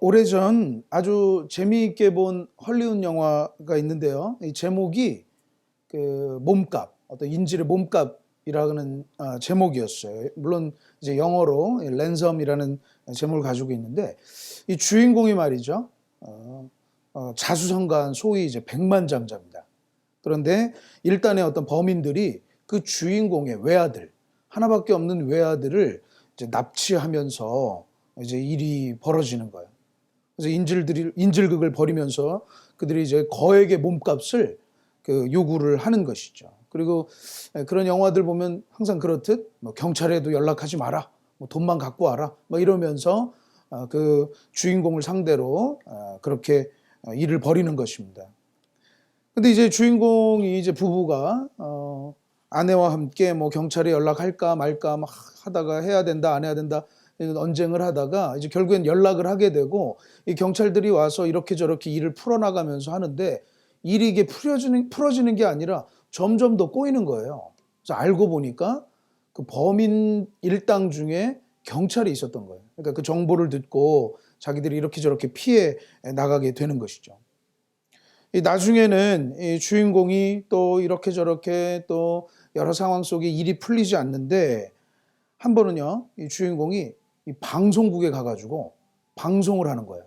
오래전 아주 재미있게 본 헐리우드 영화가 있는데요. 이 제목이 그 몸값, 어떤 인질의 몸값이라는 제목이었어요. 물론 이제 영어로 랜섬이라는 제목을 가지고 있는데 이 주인공이 말이죠. 자수성가한 소위 이제 백만장자입니다. 그런데 일단의 어떤 범인들이 그 주인공의 외아들, 하나밖에 없는 외아들을 이제 납치하면서 이제 일이 벌어지는 거예요. 그래서 인질극을 벌이면서 그들이 이제 거액의 몸값을 요구를 하는 것이죠. 그리고 그런 영화들 보면 항상 그렇듯 뭐 경찰에도 연락하지 마라, 뭐 돈만 갖고 와라, 뭐 이러면서 그 주인공을 상대로 그렇게 일을 벌이는 것입니다. 근데 이제 주인공이 이제 부부가 아내와 함께 뭐 경찰에 연락할까 말까 막 하다가 해야 된다 안 해야 된다 언쟁을 하다가 이제 결국엔 연락을 하게 되고 이 경찰들이 와서 이렇게 저렇게 일을 풀어나가면서 하는데 일이 이게 풀어지는 게 아니라 점점 더 꼬이는 거예요. 그래서 알고 보니까 그 범인 일당 중에 경찰이 있었던 거예요. 그러니까 그 정보를 듣고 자기들이 이렇게 저렇게 피해 나가게 되는 것이죠. 나중에는 이 주인공이 또 이렇게 저렇게 또 여러 상황 속에 일이 풀리지 않는데 한 번은요, 이 주인공이 이 방송국에 가가지고 방송을 하는 거예요.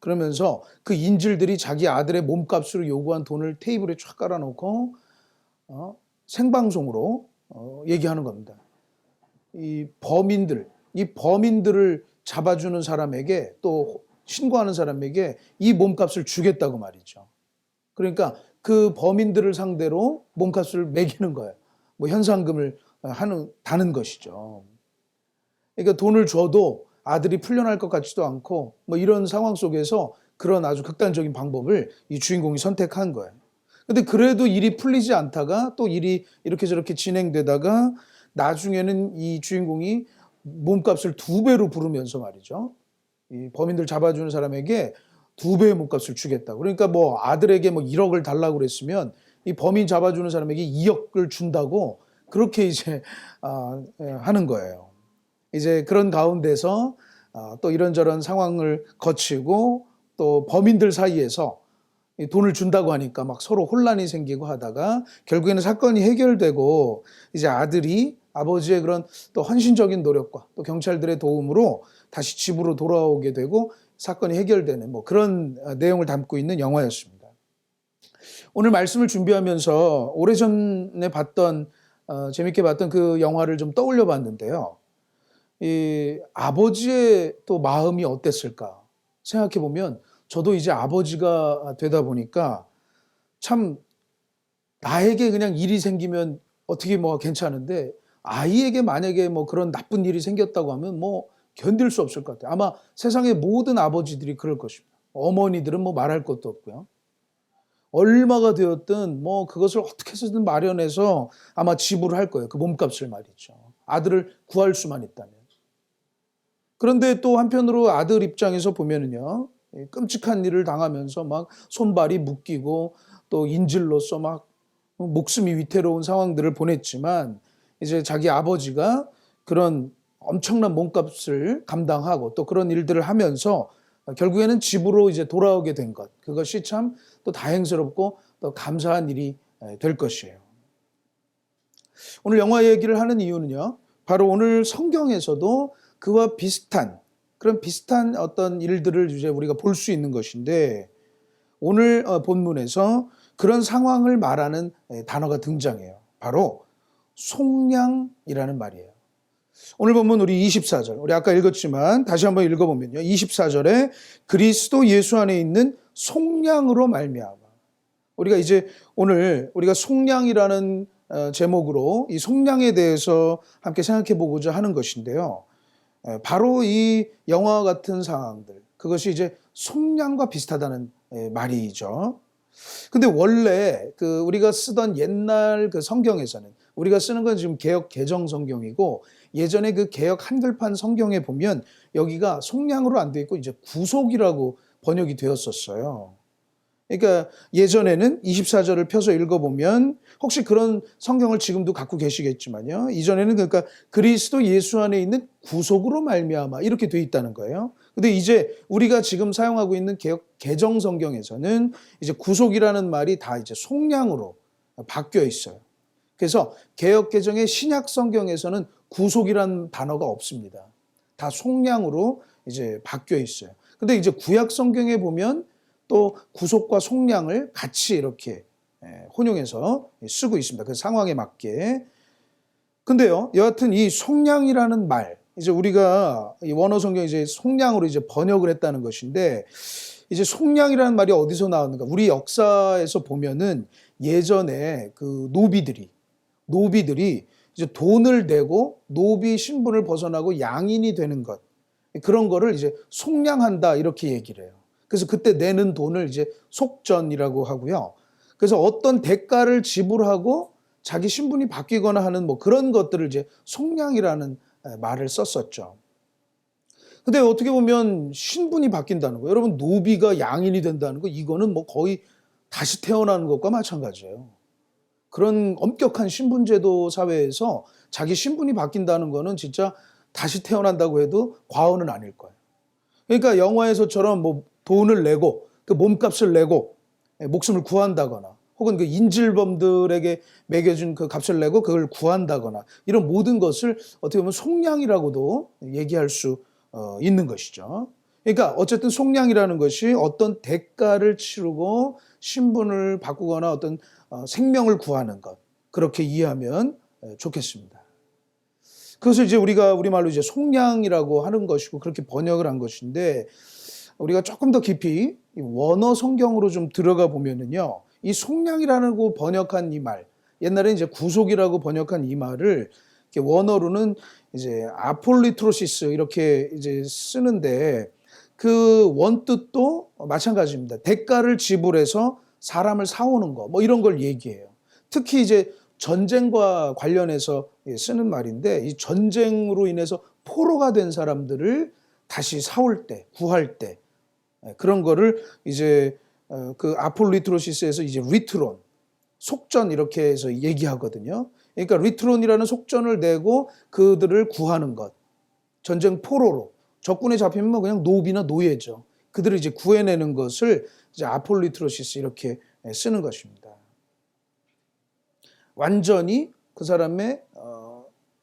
그러면서 그 인질들이 자기 아들의 몸값으로 요구한 돈을 테이블에 쫙 깔아놓고 생방송으로 얘기하는 겁니다. 이 범인들을 잡아주는 사람에게 또 신고하는 사람에게 이 몸값을 주겠다고 말이죠. 그러니까 그 범인들을 상대로 몸값을 매기는 거예요. 뭐 현상금을 다는 것이죠. 그러니까 돈을 줘도 아들이 풀려날 것 같지도 않고 뭐 이런 상황 속에서 그런 아주 극단적인 방법을 이 주인공이 선택한 거예요. 근데 그래도 일이 풀리지 않다가 또 일이 이렇게 저렇게 진행되다가 나중에는 이 주인공이 몸값을 2배로 부르면서 말이죠. 이 범인들 잡아주는 사람에게 2배의 몸값을 주겠다. 그러니까 뭐 아들에게 뭐 1억을 달라고 그랬으면 이 범인 잡아주는 사람에게 2억을 준다고 그렇게 이제 하는 거예요. 이제 그런 가운데서 또 이런저런 상황을 거치고 또 범인들 사이에서 돈을 준다고 하니까 막 서로 혼란이 생기고 하다가 결국에는 사건이 해결되고 이제 아들이 아버지의 그런 또 헌신적인 노력과 또 경찰들의 도움으로 다시 집으로 돌아오게 되고 사건이 해결되는 뭐 그런 내용을 담고 있는 영화였습니다. 오늘 말씀을 준비하면서 오래전에 재밌게 봤던 그 영화를 좀 떠올려 봤는데요. 이 아버지의 또 마음이 어땠을까 생각해 보면 저도 이제 아버지가 되다 보니까 참 나에게 그냥 일이 생기면 어떻게 뭐 괜찮은데 아이에게 만약에 뭐 그런 나쁜 일이 생겼다고 하면 뭐 견딜 수 없을 것 같아요. 아마 세상의 모든 아버지들이 그럴 것입니다. 어머니들은 뭐 말할 것도 없고요. 얼마가 되었든 뭐 그것을 어떻게 해서든 마련해서 아마 지불을 할 거예요. 그 몸값을 말이죠. 아들을 구할 수만 있다면. 그런데 또 한편으로 아들 입장에서 보면은요, 끔찍한 일을 당하면서 막 손발이 묶이고 또 인질로서 막 목숨이 위태로운 상황들을 보냈지만 이제 자기 아버지가 그런 엄청난 몸값을 감당하고 또 그런 일들을 하면서 결국에는 집으로 이제 돌아오게 된 것. 그것이 참 또 다행스럽고 또 감사한 일이 될 것이에요. 오늘 영화 얘기를 하는 이유는요, 바로 오늘 성경에서도 그와 그런 비슷한 어떤 일들을 이제 우리가 볼 수 있는 것인데 오늘 본문에서 그런 상황을 말하는 단어가 등장해요. 바로 속량이라는 말이에요. 오늘 본문 우리 24절, 우리 아까 읽었지만 다시 한번 읽어보면요. 24절에 그리스도 예수 안에 있는 속량으로 말미암아. 우리가 이제 오늘 우리가 속량이라는 제목으로 이 속량에 대해서 함께 생각해 보고자 하는 것인데요. 바로 이 영화와 같은 상황들, 그것이 이제 속량과 비슷하다는 말이죠. 근데 원래 우리가 쓰던 옛날 그 성경에서는 우리가 쓰는 건 지금 개역 개정 성경이고 예전에 그 개역 한글판 성경에 보면 여기가 속량으로 안 돼 있고 이제 구속이라고 번역이 되었었어요. 그러니까 예전에는 24절을 펴서 읽어보면 혹시 그런 성경을 지금도 갖고 계시겠지만요. 이전에는 그러니까 그리스도 예수 안에 있는 구속으로 말미암아 이렇게 돼 있다는 거예요. 근데 이제 우리가 지금 사용하고 있는 개정 성경에서는 이제 구속이라는 말이 다 이제 속량으로 바뀌어 있어요. 그래서 개역 개정의 신약 성경에서는 구속이라는 단어가 없습니다. 다 속량으로 이제 바뀌어 있어요. 근데 이제 구약 성경에 보면 또 구속과 속량을 같이 이렇게 혼용해서 쓰고 있습니다. 그 상황에 맞게. 근데요, 여하튼 이 속량이라는 말, 이제 우리가 이 원어 성경 이제 속량으로 이제 번역을 했다는 것인데, 이제 속량이라는 말이 어디서 나왔는가? 우리 역사에서 보면은 예전에 그 노비들이 이제 돈을 내고 노비 신분을 벗어나고 양인이 되는 것, 그런 거를 이제 속량한다 이렇게 얘기를 해요. 그래서 그때 내는 돈을 이제 속전이라고 하고요. 그래서 어떤 대가를 지불하고 자기 신분이 바뀌거나 하는 뭐 그런 것들을 이제 속량이라는 말을 썼었죠. 근데 어떻게 보면 신분이 바뀐다는 거예요. 여러분, 노비가 양인이 된다는 거, 이거는 뭐 거의 다시 태어나는 것과 마찬가지예요. 그런 엄격한 신분제도 사회에서 자기 신분이 바뀐다는 거는 진짜 다시 태어난다고 해도 과언은 아닐 거예요. 그러니까 영화에서처럼 뭐 돈을 내고 그 몸값을 내고 목숨을 구한다거나 혹은 그 인질범들에게 매겨준 그 값을 내고 그걸 구한다거나 이런 모든 것을 어떻게 보면 속량이라고도 얘기할 수 있는 것이죠. 그러니까 어쨌든 속량이라는 것이 어떤 대가를 치르고 신분을 바꾸거나 어떤 생명을 구하는 것, 그렇게 이해하면 좋겠습니다. 그것을 이제 우리가 우리말로 이제 속량이라고 하는 것이고 그렇게 번역을 한 것인데, 우리가 조금 더 깊이 원어 성경으로 좀 들어가 보면은요, 이 속량이라는 거 번역한 이 말, 옛날에 이제 구속이라고 번역한 이 말을 원어로는 이제 아폴리트로시스 이렇게 이제 쓰는데, 그 원뜻도 마찬가지입니다. 대가를 지불해서 사람을 사오는 거, 뭐 이런 걸 얘기해요. 특히 이제 전쟁과 관련해서 쓰는 말인데, 이 전쟁으로 인해서 포로가 된 사람들을 다시 사올 때, 구할 때, 그런 거를 이제 그 아폴리트로시스에서 이제 리트론, 속전 이렇게 해서 얘기하거든요. 그러니까 리트론이라는 속전을 내고 그들을 구하는 것. 전쟁 포로로 적군에 잡히면 뭐 그냥 노비나 노예죠. 그들을 이제 구해내는 것을 이제 아폴리트로시스 이렇게 쓰는 것입니다. 완전히 그 사람의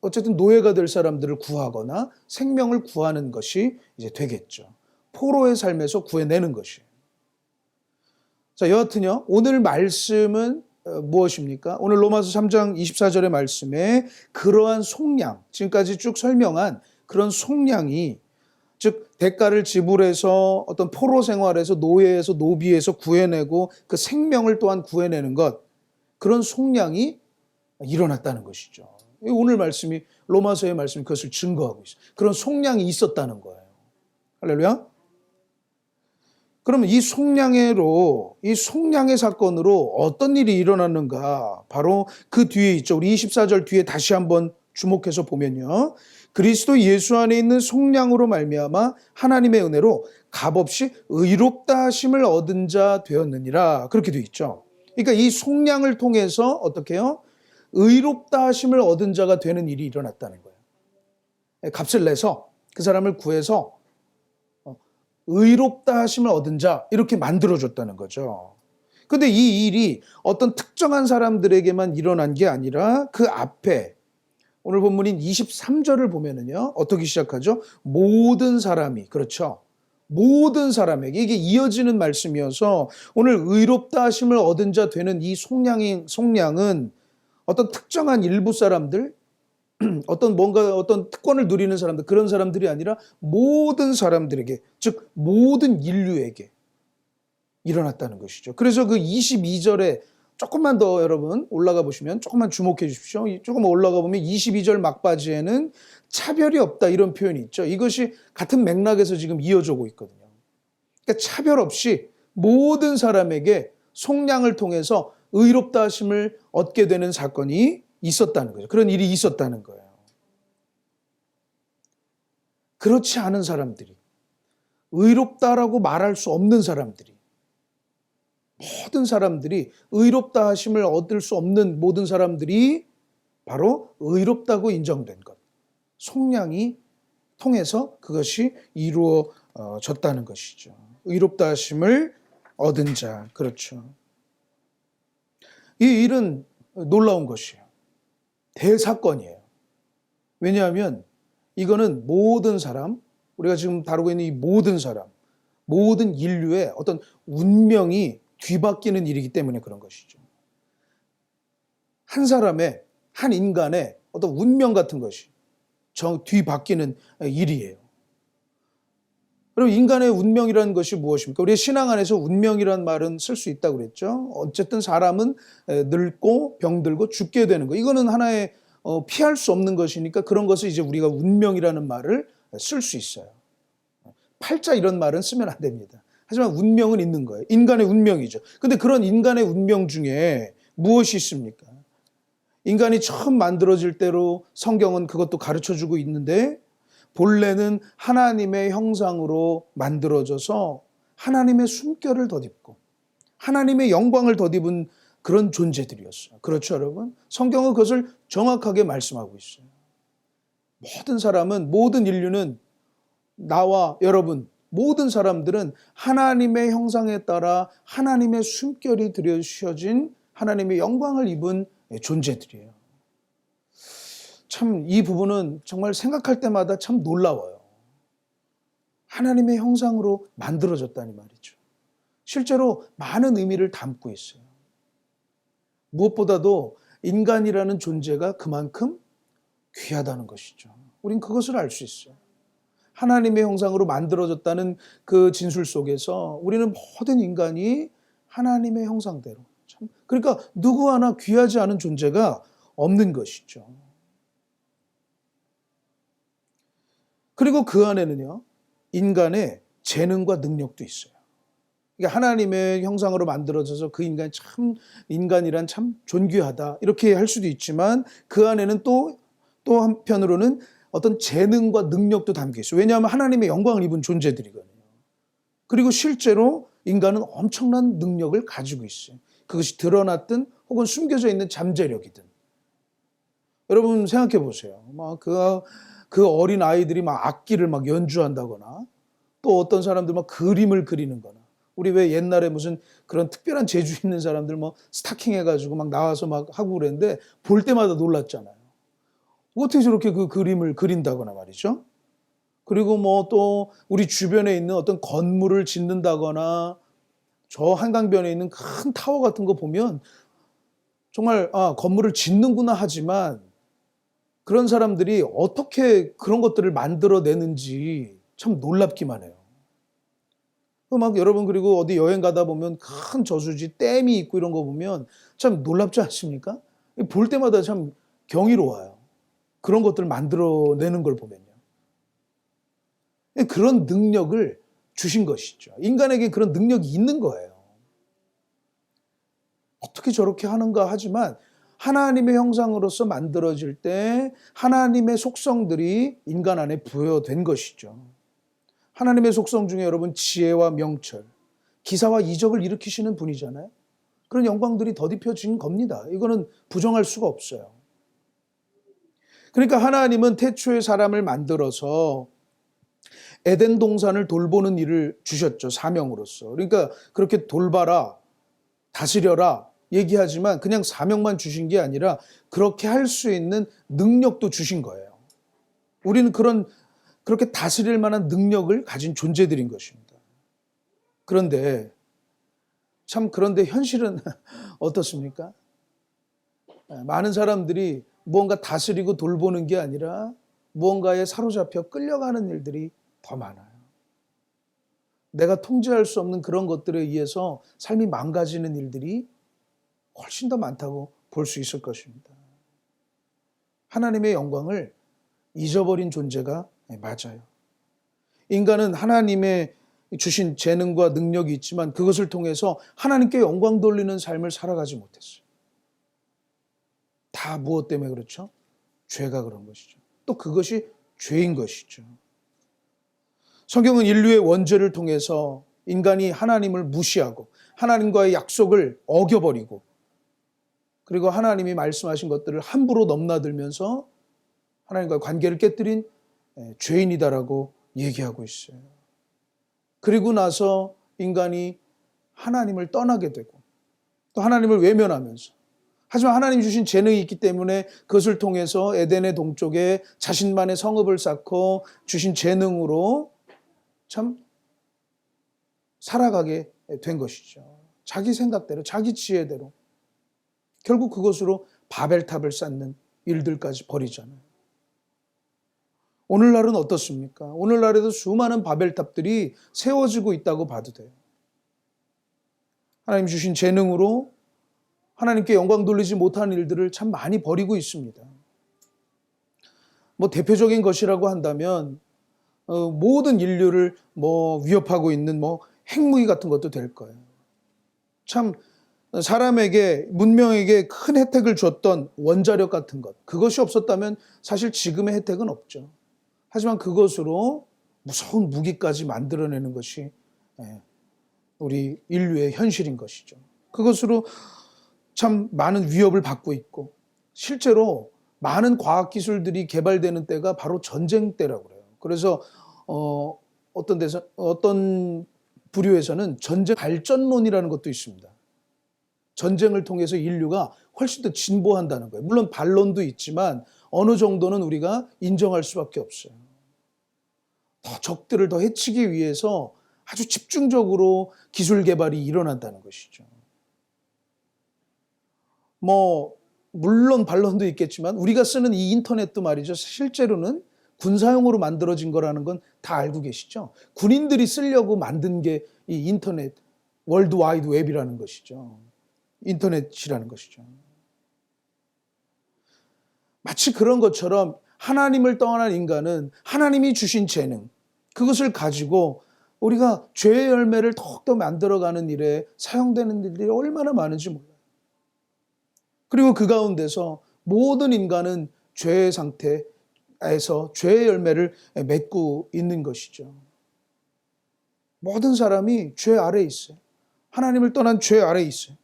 어쨌든 노예가 될 사람들을 구하거나 생명을 구하는 것이 이제 되겠죠. 포로의 삶에서 구해내는 것이에요. 자, 여하튼요, 오늘 말씀은 무엇입니까? 오늘 로마서 3장 24절의 말씀에 그러한 속량, 지금까지 쭉 설명한 그런 속량이, 즉 대가를 지불해서 어떤 포로 생활에서 노예에서 노비에서 구해내고 그 생명을 또한 구해내는 것, 그런 속량이 일어났다는 것이죠. 오늘 말씀이, 로마서의 말씀이 그것을 증거하고 있어요. 그런 속량이 있었다는 거예요. 할렐루야. 그러면 이 속량의 사건으로 어떤 일이 일어났는가? 바로 그 뒤에 있죠. 우리 24절 뒤에 다시 한번 주목해서 보면요. 그리스도 예수 안에 있는 속량으로 말미암아 하나님의 은혜로 값없이 의롭다 하심을 얻은 자 되었느니라. 그렇게 되어 있죠. 그러니까 이 속량을 통해서 어떻게 해요? 의롭다 하심을 얻은 자가 되는 일이 일어났다는 거예요. 값을 내서 그 사람을 구해서 의롭다 하심을 얻은 자, 이렇게 만들어줬다는 거죠. 근데 이 일이 어떤 특정한 사람들에게만 일어난 게 아니라 그 앞에 오늘 본문인 23절을 보면은요, 어떻게 시작하죠? 모든 사람이, 그렇죠. 모든 사람에게, 이게 이어지는 말씀이어서 오늘 의롭다 하심을 얻은 자 되는 이 속량은 어떤 특정한 일부 사람들, 어떤 특권을 누리는 사람들, 그런 사람들이 아니라 모든 사람들에게, 즉 모든 인류에게 일어났다는 것이죠. 그래서 그 22절에 조금만 더 여러분 올라가 보시면, 조금만 주목해 주십시오. 조금 올라가 보면 22절 막바지에는 차별이 없다 이런 표현이 있죠. 이것이 같은 맥락에서 지금 이어지고 있거든요. 그러니까 차별 없이 모든 사람에게 속량을 통해서 의롭다 하심을 얻게 되는 사건이 있었다는 거죠. 그런 일이 있었다는 거예요. 그렇지 않은 사람들이, 의롭다라고 말할 수 없는 사람들이, 모든 사람들이 의롭다 하심을 얻을 수 없는 모든 사람들이 바로 의롭다고 인정된 것. 속량이 통해서 그것이 이루어졌다는 것이죠. 의롭다 하심을 얻은 자. 그렇죠. 이 일은 놀라운 것이에요. 대사건이에요. 왜냐하면 이거는 모든 사람, 우리가 지금 다루고 있는 이 모든 사람, 모든 인류의 어떤 운명이 뒤바뀌는 일이기 때문에 그런 것이죠. 한 사람의, 한 인간의 어떤 운명 같은 것이 뒤바뀌는 일이에요. 그럼 인간의 운명이라는 것이 무엇입니까? 우리 신앙 안에서 운명이라는 말은 쓸 수 있다고 그랬죠. 어쨌든 사람은 늙고 병들고 죽게 되는 거. 이거는 하나의 피할 수 없는 것이니까 그런 것을 이제 우리가 운명이라는 말을 쓸 수 있어요. 팔자 이런 말은 쓰면 안 됩니다. 하지만 운명은 있는 거예요. 인간의 운명이죠. 근데 그런 인간의 운명 중에 무엇이 있습니까? 인간이 처음 만들어질 때로 성경은 그것도 가르쳐주고 있는데 본래는 하나님의 형상으로 만들어져서 하나님의 숨결을 덧입고 하나님의 영광을 덧입은 그런 존재들이었어요. 그렇죠, 여러분? 성경은 그것을 정확하게 말씀하고 있어요. 모든 사람은, 모든 인류는, 나와 여러분, 모든 사람들은 하나님의 형상에 따라 하나님의 숨결이 들여주셔진 하나님의 영광을 입은 존재들이에요. 참 이 부분은 정말 생각할 때마다 참 놀라워요. 하나님의 형상으로 만들어졌다니 말이죠. 실제로 많은 의미를 담고 있어요. 무엇보다도 인간이라는 존재가 그만큼 귀하다는 것이죠. 우린 그것을 알 수 있어요. 하나님의 형상으로 만들어졌다는 그 진술 속에서 우리는 모든 인간이 하나님의 형상대로, 참 그러니까 누구 하나 귀하지 않은 존재가 없는 것이죠. 그리고 그 안에는요, 인간의 재능과 능력도 있어요. 그러니까 하나님의 형상으로 만들어져서 그 인간이 참, 인간이란 참 존귀하다 이렇게 할 수도 있지만 그 안에는 또 한편으로는 어떤 재능과 능력도 담겨 있어요. 왜냐하면 하나님의 영광을 입은 존재들이거든요. 그리고 실제로 인간은 엄청난 능력을 가지고 있어요. 그것이 드러났든 혹은 숨겨져 있는 잠재력이든. 여러분 생각해 보세요. 막 그 어린 아이들이 막 악기를 막 연주한다거나 또 어떤 사람들 막 그림을 그리는 거나 우리 왜 옛날에 무슨 그런 특별한 재주 있는 사람들 뭐 스타킹 해가지고 막 나와서 막 하고 그랬는데 볼 때마다 놀랐잖아요. 어떻게 저렇게 그 그림을 그린다거나 말이죠. 그리고 뭐 또 우리 주변에 있는 어떤 건물을 짓는다거나 저 한강변에 있는 큰 타워 같은 거 보면 정말 건물을 짓는구나 하지만 그런 사람들이 어떻게 그런 것들을 만들어내는지 참 놀랍기만 해요. 막 여러분 그리고 어디 여행 가다 보면 큰 저수지 댐이 있고 이런 거 보면 참 놀랍지 않습니까? 볼 때마다 참 경이로워요. 그런 것들을 만들어내는 걸 보면요. 그런 능력을 주신 것이죠. 인간에게 그런 능력이 있는 거예요. 어떻게 저렇게 하는가 하지만 하나님의 형상으로서 만들어질 때 하나님의 속성들이 인간 안에 부여된 것이죠. 하나님의 속성 중에 여러분 지혜와 명철, 기사와 이적을 일으키시는 분이잖아요. 그런 영광들이 덧입혀진 겁니다. 이거는 부정할 수가 없어요. 그러니까 하나님은 태초에 사람을 만들어서 에덴 동산을 돌보는 일을 주셨죠. 사명으로서. 그러니까 그렇게 돌봐라, 다스려라 얘기하지만 그냥 사명만 주신 게 아니라 그렇게 할 수 있는 능력도 주신 거예요. 우리는 그렇게 다스릴 만한 능력을 가진 존재들인 것입니다. 그런데 현실은 어떻습니까? 많은 사람들이 무언가 다스리고 돌보는 게 아니라 무언가에 사로잡혀 끌려가는 일들이 더 많아요. 내가 통제할 수 없는 그런 것들에 의해서 삶이 망가지는 일들이 훨씬 더 많다고 볼 수 있을 것입니다. 하나님의 영광을 잊어버린 존재가 맞아요. 인간은 하나님의 주신 재능과 능력이 있지만 그것을 통해서 하나님께 영광 돌리는 삶을 살아가지 못했어요. 다 무엇 때문에 그렇죠? 죄가 그런 것이죠. 또 그것이 죄인 것이죠. 성경은 인류의 원죄를 통해서 인간이 하나님을 무시하고 하나님과의 약속을 어겨버리고 그리고 하나님이 말씀하신 것들을 함부로 넘나들면서 하나님과의 관계를 깨뜨린 죄인이다라고 얘기하고 있어요. 그리고 나서 인간이 하나님을 떠나게 되고 또 하나님을 외면하면서 하지만 하나님 주신 재능이 있기 때문에 그것을 통해서 에덴의 동쪽에 자신만의 성읍을 쌓고 주신 재능으로 참 살아가게 된 것이죠. 자기 생각대로 자기 지혜대로 결국 그것으로 바벨탑을 쌓는 일들까지 벌이잖아요. 오늘날은 어떻습니까? 오늘날에도 수많은 바벨탑들이 세워지고 있다고 봐도 돼요. 하나님 주신 재능으로 하나님께 영광 돌리지 못하는 일들을 참 많이 벌이고 있습니다. 뭐 대표적인 것이라고 한다면 모든 인류를 위협하고 있는 핵무기 같은 것도 될 거예요. 참 사람에게 문명에게 큰 혜택을 줬던 원자력 같은 것, 그것이 없었다면 사실 지금의 혜택은 없죠. 하지만 그것으로 무서운 무기까지 만들어내는 것이 우리 인류의 현실인 것이죠. 그것으로 참 많은 위협을 받고 있고 실제로 많은 과학기술들이 개발되는 때가 바로 전쟁 때라고 그래요. 그래서 어떤 부류에서는 전쟁 발전론이라는 것도 있습니다. 전쟁을 통해서 인류가 훨씬 더 진보한다는 거예요. 물론 반론도 있지만 어느 정도는 우리가 인정할 수밖에 없어요. 더 적들을 더 해치기 위해서 아주 집중적으로 기술 개발이 일어난다는 것이죠. 물론 반론도 있겠지만 우리가 쓰는 이 인터넷도 말이죠. 실제로는 군사용으로 만들어진 거라는 건 다 알고 계시죠. 군인들이 쓰려고 만든 게 이 인터넷, 월드와이드 웹이라는 것이죠. 인터넷이라는 것이죠. 마치 그런 것처럼 하나님을 떠난 인간은 하나님이 주신 재능, 그것을 가지고 우리가 죄의 열매를 더욱더 만들어가는 일에 사용되는 일들이 얼마나 많은지 몰라요. 그리고 그 가운데서 모든 인간은 죄의 상태에서 죄의 열매를 맺고 있는 것이죠. 모든 사람이 죄 아래에 있어요. 하나님을 떠난 죄 아래에 있어요.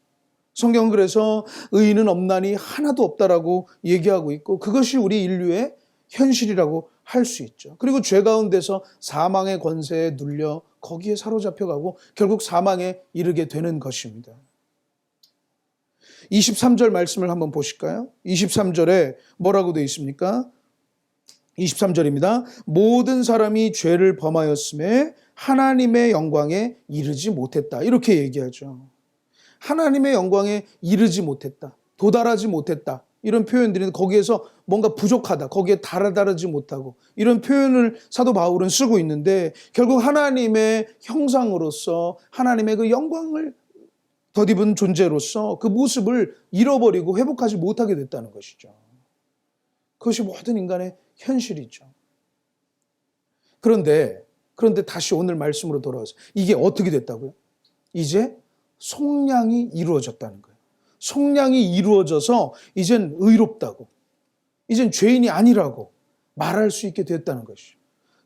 성경은 그래서 의인은 없나니 하나도 없다라고 얘기하고 있고 그것이 우리 인류의 현실이라고 할 수 있죠. 그리고 죄 가운데서 사망의 권세에 눌려 거기에 사로잡혀가고 결국 사망에 이르게 되는 것입니다. 23절 말씀을 한번 보실까요? 23절에 뭐라고 되어 있습니까? 23절입니다. 모든 사람이 죄를 범하였음에 하나님의 영광에 이르지 못했다. 이렇게 얘기하죠. 하나님의 영광에 이르지 못했다. 도달하지 못했다. 이런 표현들이 거기에서 뭔가 부족하다. 거기에 달하지 못하고 이런 표현을 사도 바울은 쓰고 있는데 결국 하나님의 형상으로서 하나님의 그 영광을 덧입은 존재로서 그 모습을 잃어버리고 회복하지 못하게 됐다는 것이죠. 그것이 모든 인간의 현실이죠. 그런데 다시 오늘 말씀으로 돌아와서 이게 어떻게 됐다고요? 이제 속량이 이루어졌다는 거예요. 속량이 이루어져서 이젠 의롭다고, 이젠 죄인이 아니라고 말할 수 있게 되었다는 것이죠.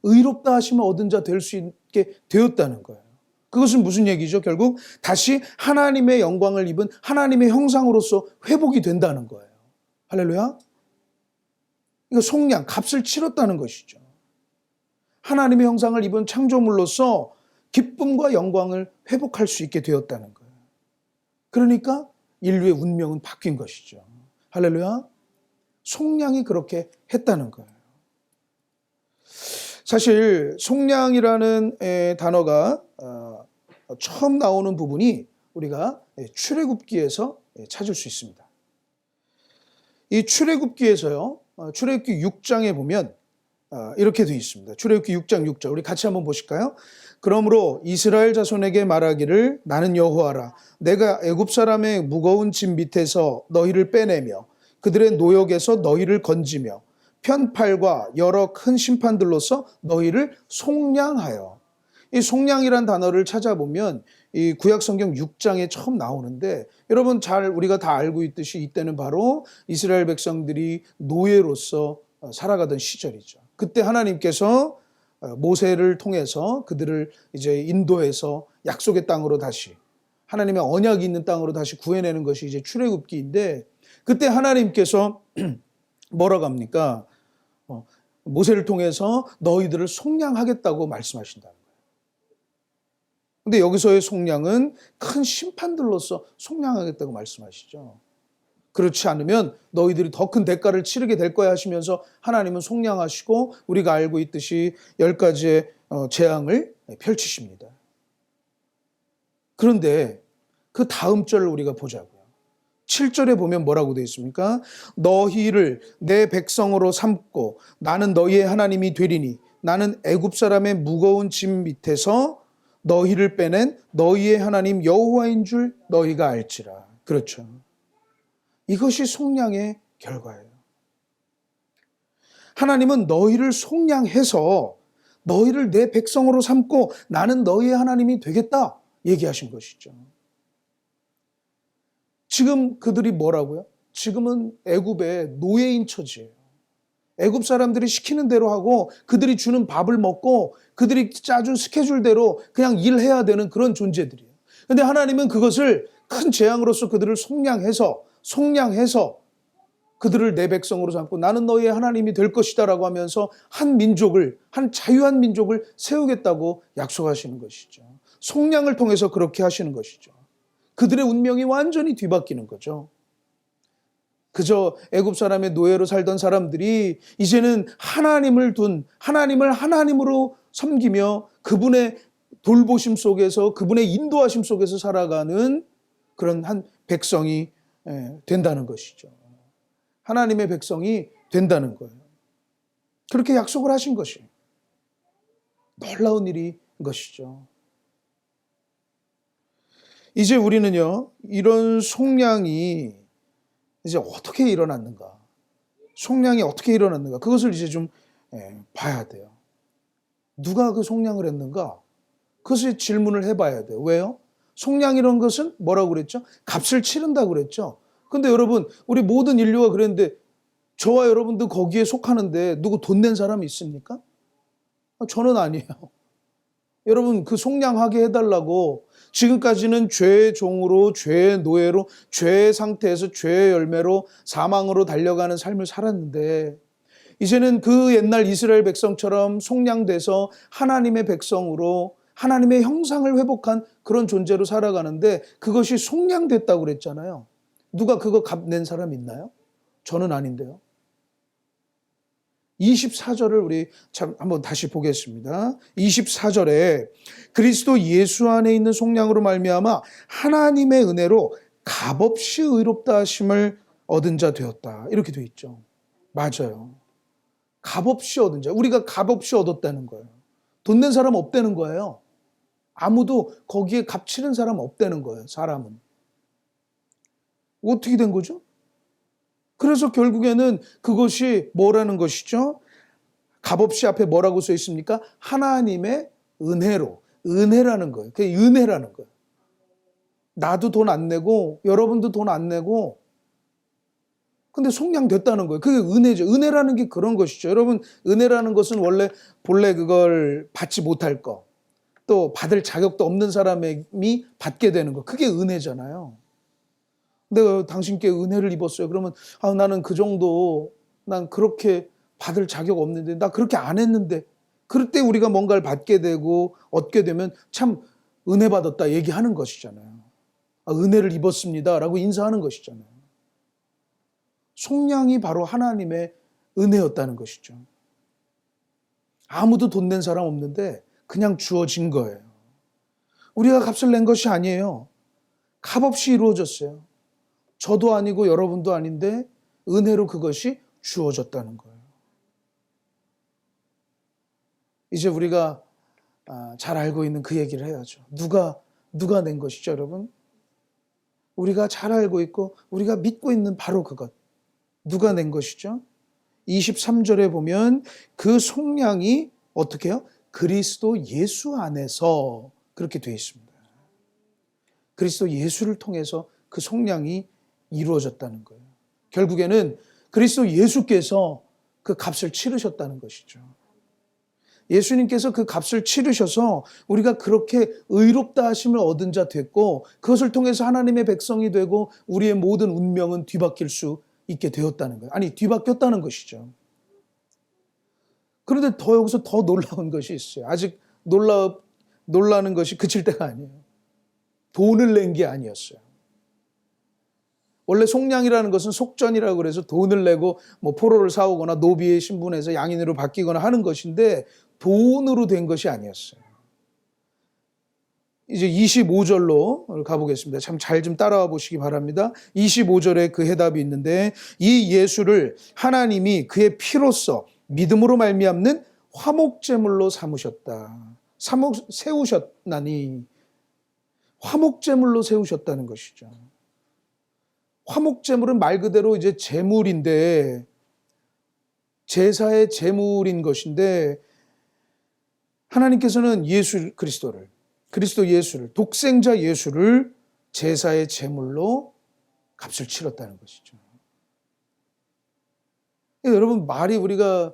의롭다 하시면 얻은 자 될 수 있게 되었다는 거예요. 그것은 무슨 얘기죠? 결국 다시 하나님의 영광을 입은 하나님의 형상으로서 회복이 된다는 거예요. 할렐루야. 이거 속량, 값을 치렀다는 것이죠. 하나님의 형상을 입은 창조물로서 기쁨과 영광을 회복할 수 있게 되었다는 거예요. 그러니까 인류의 운명은 바뀐 것이죠. 할렐루야. 속량이 그렇게 했다는 거예요. 사실 속량이라는 단어가 처음 나오는 부분이 우리가 출애굽기에서 찾을 수 있습니다. 이 출애굽기에서요, 출애굽기 6장에 보면 이렇게 되어 있습니다. 출애굽기 6장 6절 우리 같이 한번 보실까요? 그러므로 이스라엘 자손에게 말하기를 나는 여호와라. 내가 애굽 사람의 무거운 짐 밑에서 너희를 빼내며 그들의 노역에서 너희를 건지며 편팔과 여러 큰 심판들로서 너희를 속량하여. 이 속량이란 단어를 찾아보면 이 구약 성경 6장에 처음 나오는데 여러분 잘 우리가 다 알고 있듯이 이때는 바로 이스라엘 백성들이 노예로서 살아가던 시절이죠. 그때 하나님께서 모세를 통해서 그들을 이제 인도해서 약속의 땅으로 다시 하나님의 언약이 있는 땅으로 다시 구해내는 것이 이제 출애굽기인데, 그때 하나님께서 뭐라고 합니까? 모세를 통해서 너희들을 속량하겠다고 말씀하신다는 거예요. 근데 여기서의 속량은 큰 심판들로서 속량하겠다고 말씀하시죠. 그렇지 않으면 너희들이 더 큰 대가를 치르게 될 거야 하시면서 하나님은 속량하시고 우리가 알고 있듯이 10가지의 재앙을 펼치십니다. 그런데 그 다음 절을 우리가 보자고요. 7절에 보면 뭐라고 되어 있습니까? 너희를 내 백성으로 삼고 나는 너희의 하나님이 되리니 나는 애굽 사람의 무거운 짐 밑에서 너희를 빼낸 너희의 하나님 여호와인 줄 너희가 알지라. 그렇죠. 이것이 속량의 결과예요. 하나님은 너희를 속량해서 너희를 내 백성으로 삼고 나는 너희의 하나님이 되겠다 얘기하신 것이죠. 지금 그들이 뭐라고요? 지금은 애굽의 노예인 처지예요. 애굽 사람들이 시키는 대로 하고 그들이 주는 밥을 먹고 그들이 짜준 스케줄대로 그냥 일해야 되는 그런 존재들이에요. 그런데 하나님은 그것을 큰 재앙으로서 그들을 속량해서 그들을 내 백성으로 삼고 나는 너희의 하나님이 될 것이다 라고 하면서 한 민족을, 한 자유한 민족을 세우겠다고 약속하시는 것이죠. 속량을 통해서 그렇게 하시는 것이죠. 그들의 운명이 완전히 뒤바뀌는 거죠. 그저 애굽 사람의 노예로 살던 사람들이 이제는 하나님을 하나님으로 섬기며 그분의 돌보심 속에서, 그분의 인도하심 속에서 살아가는 그런 한 백성이 된다는 것이죠. 하나님의 백성이 된다는 거예요. 그렇게 약속을 하신 것이 놀라운 일인 것이죠. 이제 우리는요, 이런 속량이 이제 어떻게 일어났는가? 속량이 어떻게 일어났는가? 그것을 이제 좀 봐야 돼요. 누가 그 속량을 했는가? 그것을 질문을 해봐야 돼요. 왜요? 속량이라는 것은 뭐라고 그랬죠? 값을 치른다고 그랬죠. 근데 여러분, 우리 모든 인류가 그랬는데 저와 여러분도 거기에 속하는데 누구 돈 낸 사람이 있습니까? 저는 아니에요. 여러분, 그 속량하게 해달라고 지금까지는 죄의 종으로, 죄의 노예로, 죄의 상태에서 죄의 열매로 사망으로 달려가는 삶을 살았는데 이제는 그 옛날 이스라엘 백성처럼 속량돼서 하나님의 백성으로 하나님의 형상을 회복한 그런 존재로 살아가는데 그것이 속량됐다고 그랬잖아요. 누가 그거 값 낸 사람 있나요? 저는 아닌데요. 24절을 우리 한번 다시 보겠습니다. 24절에 그리스도 예수 안에 있는 속량으로 말미암아 하나님의 은혜로 값없이 의롭다 하심을 얻은 자 되었다. 이렇게 돼 있죠. 맞아요. 값없이 얻은 자. 우리가 값없이 얻었다는 거예요. 돈 낸 사람 없다는 거예요. 아무도 거기에 값 치는 사람 없다는 거예요. 사람은. 어떻게 된 거죠? 그래서 결국에는 그것이 뭐라는 것이죠? 값없이 앞에 뭐라고 써 있습니까? 하나님의 은혜로. 은혜라는 거예요. 그게 은혜라는 거예요. 나도 돈 안 내고 여러분도 돈 안 내고 근데 속량됐다는 거예요. 그게 은혜죠. 은혜라는 게 그런 것이죠. 여러분, 은혜라는 것은 본래 그걸 받지 못할 거, 또 받을 자격도 없는 사람이 받게 되는 거. 그게 은혜잖아요. 내가 당신께 은혜를 입었어요. 그러면 나는 그 정도, 난 그렇게 받을 자격 없는데, 나 그렇게 안 했는데, 그럴 때 우리가 뭔가를 받게 되고 얻게 되면 참 은혜 받았다 얘기하는 것이잖아요. 은혜를 입었습니다 라고 인사하는 것이잖아요. 속량이 바로 하나님의 은혜였다는 것이죠. 아무도 돈 낸 사람 없는데 그냥 주어진 거예요. 우리가 값을 낸 것이 아니에요. 값없이 이루어졌어요. 저도 아니고 여러분도 아닌데 은혜로 그것이 주어졌다는 거예요. 이제 우리가 잘 알고 있는 그 얘기를 해야죠. 누가 낸 것이죠, 여러분? 우리가 잘 알고 있고 우리가 믿고 있는 바로 그것. 누가 낸 것이죠? 23절에 보면 그 속량이 어떻게 해요? 그리스도 예수 안에서 그렇게 되어 있습니다. 그리스도 예수를 통해서 그 속량이 이루어졌다는 거예요. 결국에는 그리스도 예수께서 그 값을 치르셨다는 것이죠. 예수님께서 그 값을 치르셔서 우리가 그렇게 의롭다 하심을 얻은 자 됐고 그것을 통해서 하나님의 백성이 되고 우리의 모든 운명은 뒤바뀔 수 있게 되었다는 거예요. 아니, 뒤바뀌었다는 것이죠. 그런데 여기서 더 놀라운 것이 있어요. 아직 놀라는 것이 그칠 때가 아니에요. 돈을 낸 게 아니었어요. 원래 속량이라는 것은 속전이라고 그래서 돈을 내고 뭐 포로를 사오거나 노비의 신분에서 양인으로 바뀌거나 하는 것인데 돈으로 된 것이 아니었어요. 이제 25절로 가보겠습니다. 참 잘 좀 따라와 보시기 바랍니다. 25절에 그 해답이 있는데 이 예수를 하나님이 그의 피로써 믿음으로 말미암는 화목제물로 삼으셨다. 세우셨나니 화목제물로 세우셨다는 것이죠. 화목제물은 말 그대로 이제 제물인데 제사의 제물인 것인데 하나님께서는 그리스도 예수를 독생자 예수를 제사의 제물로 값을 치렀다는 것이죠. 여러분 말이 우리가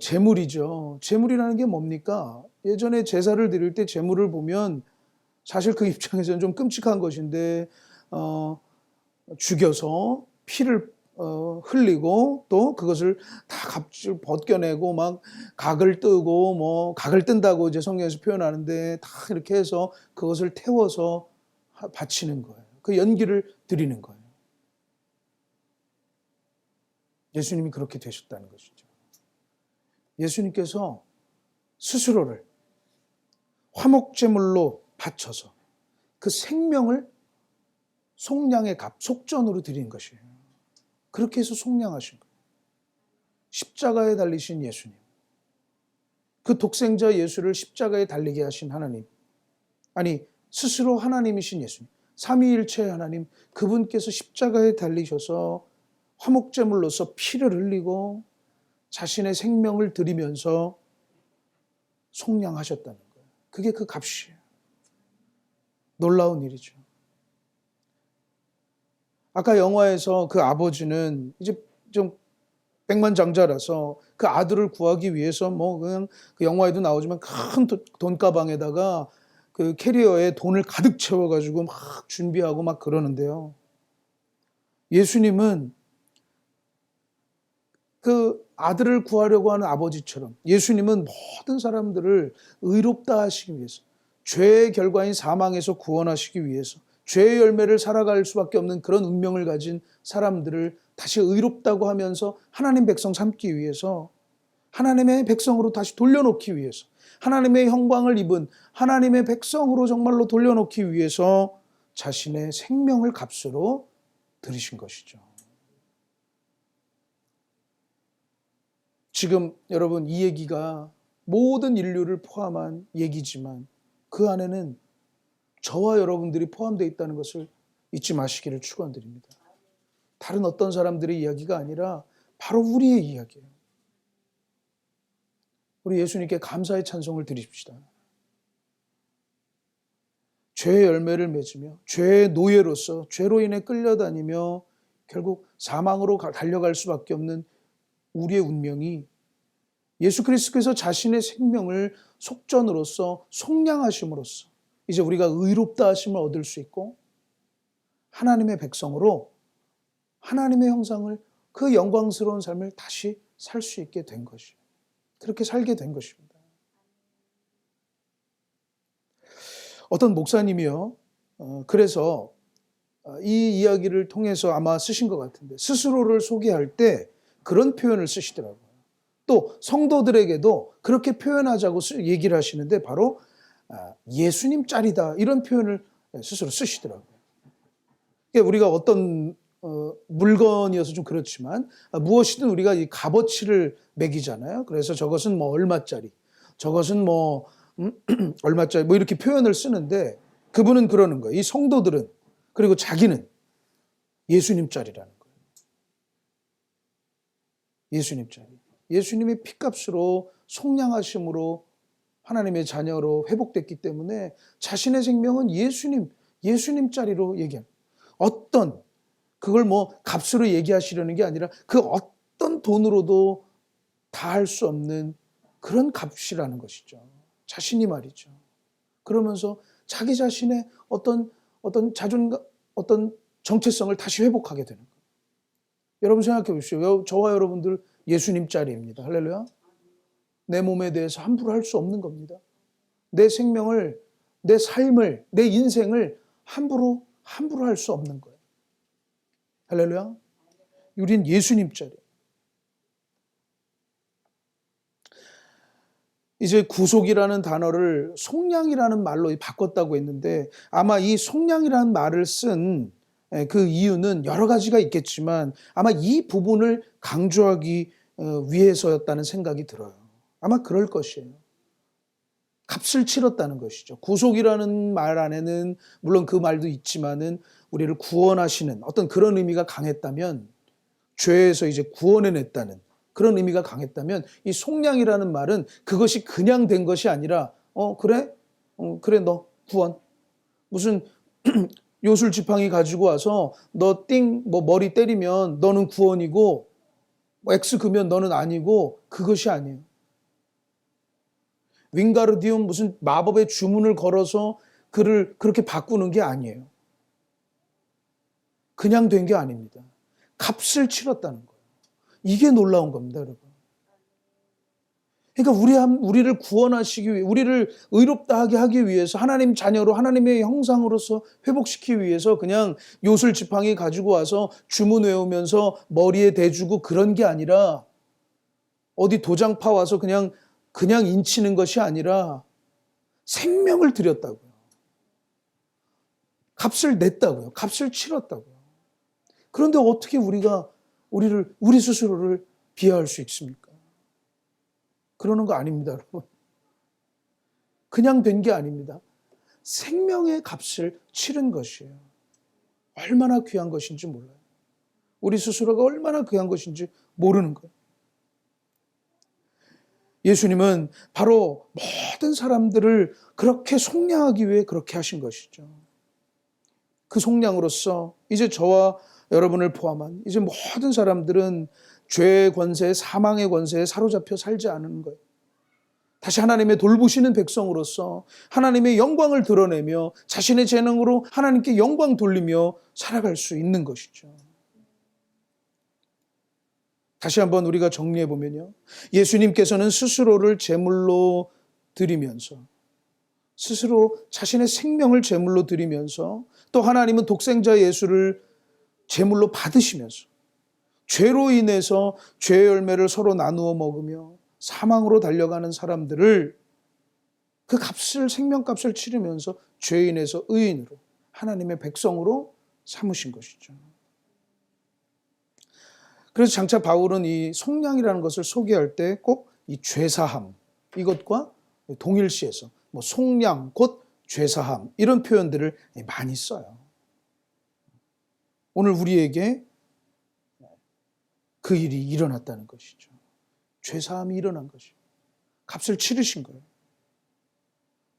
제물이죠. 제물이라는 게 뭡니까? 예전에 제사를 드릴 때 제물을 보면 사실 그 입장에서는 좀 끔찍한 것인데 죽여서 피를 흘리고 또 그것을 다 값을 벗겨내고 막 각을 뜨고 뭐 각을 뜬다고 이제 성경에서 표현하는데 다 이렇게 해서 그것을 태워서 바치는 거예요. 그 연기를 드리는 거예요. 예수님이 그렇게 되셨다는 것이죠. 예수님께서 스스로를 화목제물로 바쳐서 그 생명을 속량의 값, 속전으로 드린 것이에요. 그렇게 해서 속량하신 거예요. 십자가에 달리신 예수님. 그 독생자 예수를 십자가에 달리게 하신 하나님. 아니, 스스로 하나님이신 예수님. 삼위일체의 하나님. 그분께서 십자가에 달리셔서 화목제물로서 피를 흘리고 자신의 생명을 드리면서 속량하셨다는 거예요. 그게 그 값이에요. 놀라운 일이죠. 아까 영화에서 그 아버지는 이제 좀 백만장자라서 그 아들을 구하기 위해서 뭐 그냥 그 영화에도 나오지만 큰 돈가방에다가 그 캐리어에 돈을 가득 채워가지고 막 준비하고 막 그러는데요. 예수님은 그 아들을 구하려고 하는 아버지처럼 예수님은 모든 사람들을 의롭다 하시기 위해서 죄의 결과인 사망에서 구원하시기 위해서 죄의 열매를 살아갈 수밖에 없는 그런 운명을 가진 사람들을 다시 의롭다고 하면서 하나님 백성 삼기 위해서 하나님의 백성으로 다시 돌려놓기 위해서 하나님의 영광을 입은 하나님의 백성으로 정말로 돌려놓기 위해서 자신의 생명을 값으로 들이신 것이죠. 지금 여러분 이 얘기가 모든 인류를 포함한 얘기지만 그 안에는 저와 여러분들이 포함되어 있다는 것을 잊지 마시기를 축원드립니다. 다른 어떤 사람들의 이야기가 아니라 바로 우리의 이야기예요. 우리 예수님께 감사의 찬송을 드립시다. 죄의 열매를 맺으며 죄의 노예로서 죄로 인해 끌려다니며 결국 사망으로 달려갈 수밖에 없는 우리의 운명이 예수 그리스도께서 자신의 생명을 속전으로서 속량하심으로써 이제 우리가 의롭다 하심을 얻을 수 있고 하나님의 백성으로 하나님의 형상을 그 영광스러운 삶을 다시 살 수 있게 된 것이에요. 그렇게 살게 된 것입니다. 어떤 목사님이요. 그래서 이 이야기를 통해서 아마 쓰신 것 같은데 스스로를 소개할 때 그런 표현을 쓰시더라고요. 또 성도들에게도 그렇게 표현하자고 얘기를 하시는데 바로 예수님 짤이다 이런 표현을 스스로 쓰시더라고요. 우리가 어떤 물건이어서 좀 그렇지만 무엇이든 우리가 이 값어치를 매기잖아요. 그래서 저것은 뭐 얼마짜리, 저것은 뭐 얼마짜리 뭐 이렇게 표현을 쓰는데 그분은 그러는 거예요. 이 성도들은 그리고 자기는 예수님 짤이라는 거예요. 예수님 짤이. 예수님의 피값으로 속량하심으로 하나님의 자녀로 회복됐기 때문에 자신의 생명은 예수님 짤이로 얘기합니다. 어떤 그걸 뭐 값으로 얘기하시려는 게 아니라 그 어떤 돈으로도 다 할 수 없는 그런 값이라는 것이죠. 자신이 말이죠. 그러면서 자기 자신의 어떤 자존감, 어떤 정체성을 다시 회복하게 되는 거예요. 여러분 생각해 보십시오. 저와 여러분들 예수님 자리입니다. 할렐루야. 내 몸에 대해서 함부로 할 수 없는 겁니다. 내 생명을, 내 삶을, 내 인생을 함부로 할 수 없는 거예요. 할렐루야. 우린 예수님 자리. 이제 구속이라는 단어를 속량이라는 말로 바꿨다고 했는데, 아마 이 속량이라는 말을 쓴 그 이유는 여러 가지가 있겠지만 아마 이 부분을 강조하기 위해서였다는 생각이 들어요. 아마 그럴 것이에요. 값을 치렀다는 것이죠. 구속이라는 말 안에는 물론 그 말도 있지만은 우리를 구원하시는 어떤 그런 의미가 강했다면, 죄에서 이제 구원해냈다는 그런 의미가 강했다면, 이 속량이라는 말은 그것이 그냥 된 것이 아니라 그래? 그래, 너 구원. 무슨 요술 지팡이 가지고 와서 너 머리 때리면 너는 구원이고 X 그면 너는 아니고, 그것이 아니에요. 윙가르디움 무슨 마법의 주문을 걸어서 그를 그렇게 바꾸는 게 아니에요. 그냥 된 게 아닙니다. 값을 치렀다는 거예요. 이게 놀라운 겁니다, 여러분. 그러니까 우리를 구원하시기 위해, 우리를 의롭다 하게 하기 위해서, 하나님 자녀로 하나님의 형상으로서 회복시키기 위해서 그냥 요술 지팡이 가지고 와서 주문 외우면서 머리에 대주고 그런 게 아니라, 어디 도장 파와서 그냥 인치는 것이 아니라 생명을 드렸다고요. 값을 냈다고요. 값을 치렀다고요. 그런데 어떻게 우리 스스로를 비하할 수 있습니까? 그러는 거 아닙니다, 여러분. 그냥 된 게 아닙니다. 생명의 값을 치른 것이에요. 얼마나 귀한 것인지 몰라요. 우리 스스로가 얼마나 귀한 것인지 모르는 거예요. 예수님은 바로 모든 사람들을 그렇게 속량하기 위해 그렇게 하신 것이죠. 그 속량으로서 이제 저와 여러분을 포함한 이제 모든 사람들은 죄의 권세, 사망의 권세에 사로잡혀 살지 않는 거예요. 다시 하나님의 돌보시는 백성으로서 하나님의 영광을 드러내며 자신의 재능으로 하나님께 영광 돌리며 살아갈 수 있는 것이죠. 다시 한번 우리가 정리해 보면요, 예수님께서는 스스로를 제물로 드리면서, 스스로 자신의 생명을 제물로 드리면서, 또 하나님은 독생자 예수를 제물로 받으시면서 죄로 인해서 죄의 열매를 서로 나누어 먹으며 사망으로 달려가는 사람들을 그 생명값을 치르면서 죄인에서 의인으로, 하나님의 백성으로 삼으신 것이죠. 그래서 장차 바울은 이 속량이라는 것을 소개할 때 꼭 이 죄사함, 이것과 동일시해서 속량 곧 죄사함, 이런 표현들을 많이 써요. 오늘 우리에게 그 일이 일어났다는 것이죠. 죄사함이 일어난 것이죠. 값을 치르신 거예요.